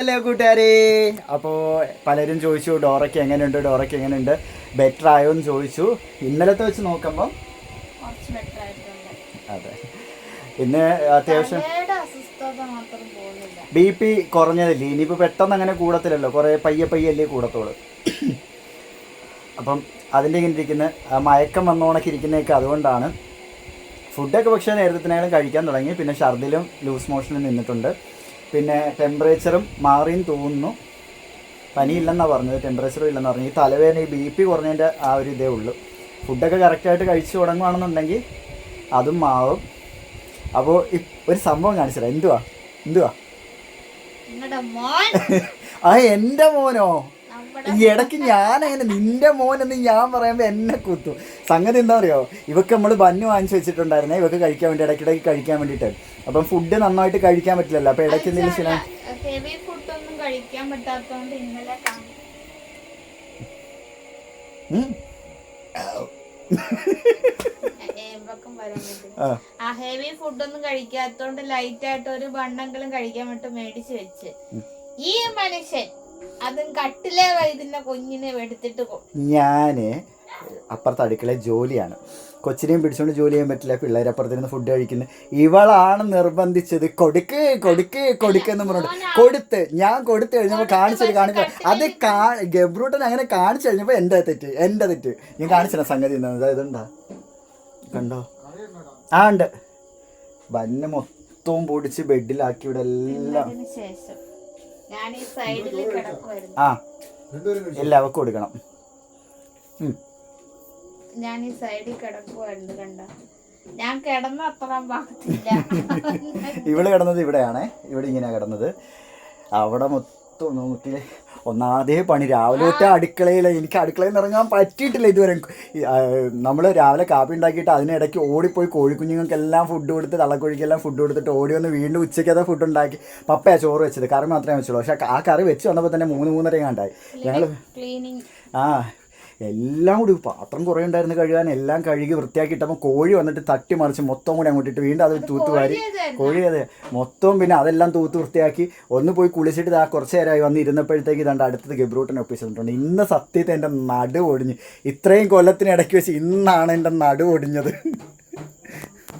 Hello കൂട്ടുകാരെ. അപ്പോൾ പലരും ചോദിച്ചു ഡോറയ്ക്ക് എങ്ങനെയുണ്ട്, ബെറ്റർ ആയോ എന്ന് ചോദിച്ചു. ഇന്നലത്തെ വെച്ച് നോക്കുമ്പം അതെ, ഇന്ന് അത്യാവശ്യം BP കുറഞ്ഞതല്ലേ. ഇനിയിപ്പോൾ പെട്ടെന്ന് അങ്ങനെ കൂടത്തില്ലല്ലോ, കുറേ പയ്യെ കൂടത്തോളൂ. അപ്പം അതിൻ്റെ ഇങ്ങനെ ഇരിക്കുന്ന മയക്കം വന്നോണൊക്കെ ഇരിക്കുന്നതൊക്കെ അതുകൊണ്ടാണ്. ഫുഡൊക്കെ പക്ഷേ നേരത്തിനായാലും കഴിക്കാൻ തുടങ്ങി. പിന്നെ ഛർദിലും ലൂസ് മോഷനും നിന്നിട്ടുണ്ട്. പിന്നെ ടെമ്പറേച്ചറും മാറിയെന്ന് തോന്നുന്നു. പനിയില്ലെന്നാണ് പറഞ്ഞത്, ടെമ്പറേച്ചറും ഇല്ലെന്ന് പറഞ്ഞു. ഈ തലവേദന, ഈ BP കുറഞ്ഞതിൻ്റെ ആ ഒരു ഇതേ ഉള്ളൂ. ഫുഡൊക്കെ കറക്റ്റായിട്ട് കഴിച്ചു തുടങ്ങുകയാണെന്നുണ്ടെങ്കിൽ അതും മാറും. അപ്പോൾ ഒരു സംഭവം കാണിച്ചത് എന്തുവാ എൻ്റെ മോനോ? ഈ ഇടയ്ക്ക് ഞാനങ്ങനെ നിൻ്റെ മോനെന്ന് ഞാൻ പറയുമ്പോൾ എന്നെ കുത്തും. സംഗതി എന്താ പറയുമോ, ഇവക്ക് നമ്മൾ ബന്ന് വാങ്ങിച്ചു വെച്ചിട്ടുണ്ടായിരുന്നേ, ഇവക്ക് കഴിക്കാൻ വേണ്ടി, ഇടയ്ക്കിടയ്ക്ക് കഴിക്കാൻ വേണ്ടിയിട്ട്. അപ്പം ഫുഡ് നന്നായിട്ട് കഴിക്കാൻ പറ്റില്ലല്ലോ. അപ്പം ഇടയ്ക്ക് എന്തെങ്കിലും ശരി ഹെവി ഫുഡൊന്നും കഴിക്കാത്തോണ്ട് ലൈറ്റ് ആയിട്ട് ഒരു ബണ്ണെങ്കിലും കഴിക്കാൻ വേണ്ടി മേടിച്ചു വെച്ച് ഈ മനുഷ്യൻ അതും കട്ടിലെ വൈദ്യുന്ന കുഞ്ഞിനെ എടുത്തിട്ട് ഞാന് അപ്പുറത്ത് അടുക്കളയിൽ ജോലിയാണ്. കൊച്ചിനെയും പിടിച്ചുകൊണ്ട് ജോലി ചെയ്യാൻ പറ്റില്ല, പിള്ളേരെ അപ്പുറത്തിരുന്ന് ഫുഡ് കഴിക്കുന്നത്. ഇവളാണ് നിർബന്ധിച്ചത്, കൊടുക്കെന്ന് പറഞ്ഞിട്ട് കൊടുത്ത്. ഞാൻ കൊടുത്തു കഴിഞ്ഞപ്പോൾ കാണിച്ചപ്പോൾ അത് ഗബ്രൂട്ടൻ അങ്ങനെ കാണിച്ചു കഴിഞ്ഞപ്പോൾ എൻ്റെ തെറ്റ്. ഞാൻ കാണിച്ചില്ല സംഗതി എന്താ. ഇതുണ്ടാ കണ്ടോ? ആ ഉണ്ട്. ബന്ന് മൊത്തവും പൊടിച്ച് ബെഡിലാക്കി ഇവിടെ എല്ലാം. ആ എല്ലാവർക്കും കൊടുക്കണം. ഞാൻ ഈ സൈഡിൽ കിടക്കുവായിരുന്നു, കണ്ട ഞാൻ കിടന്ന അത്ര ഭാഗത്തില്ല. ഇവള് കിടന്നത് ഇവിടെയാണേ, ഇവിടെ ഇങ്ങനെ കിടന്നത്. അവിടെ മൊത്തം നോക്കിയില്ലേ, ഒന്നാതേ പണി. രാവിലെ തൊട്ട് അടുക്കളയിൽ, എനിക്ക് അടുക്കളയിൽ നിന്ന് ഇറങ്ങാൻ പറ്റിയിട്ടില്ല ഇതുവരെ. നമ്മൾ രാവിലെ കാപ്പി ഉണ്ടാക്കിയിട്ട് അതിനിടയ്ക്ക് ഓടിപ്പോയി കോഴിക്കുഞ്ഞുങ്ങൾക്കെല്ലാം ഫുഡ് കൊടുത്ത്, തള്ളക്കോഴിക്കെല്ലാം ഫുഡ് കൊടുത്തിട്ട് ഓടി വന്ന് വീണ്ടും ഉച്ചയ്ക്കത് ഫുഡ് ഉണ്ടാക്കി. പപ്പയാണ് ചോറ് വെച്ചത്, കറി മാത്രമേ വെച്ചുള്ളൂ. പക്ഷേ ആ കറി വെച്ച് വന്നപ്പോൾ തന്നെ 3-3:30 കണ്ടായി. ഞങ്ങൾ എല്ലാം കൂടി പാത്രം കുറേ ഉണ്ടായിരുന്നു കഴുകാൻ, എല്ലാം കഴുകി വൃത്തിയാക്കിയിട്ടപ്പോൾ കോഴി വന്നിട്ട് തട്ടി മറിച്ച് മൊത്തം കൂടി അങ്ങോട്ടിട്ട് വീണ്ടും അത് തൂത്തുവാരി. കോഴി അതെ മൊത്തം. പിന്നെ അതെല്ലാം തൂത്ത് വൃത്തിയാക്കി ഒന്ന് പോയി കുളിച്ചിട്ട് കുറച്ച് നേരമായി വന്ന് ഇരുന്നപ്പോഴത്തേക്ക് ഇതാണ്ട് അടുത്തത് ഗബ്രൂട്ടനെ ഒപ്പിച്ചിട്ടുണ്ട്. ഇന്ന് സത്യത്തെ എൻ്റെ നടു ഒടിഞ്ഞ്. ഇത്രയും കൊല്ലത്തിനിടയ്ക്ക് വെച്ച് ഇന്നാണ് എൻ്റെ നടു ഒടിഞ്ഞത്.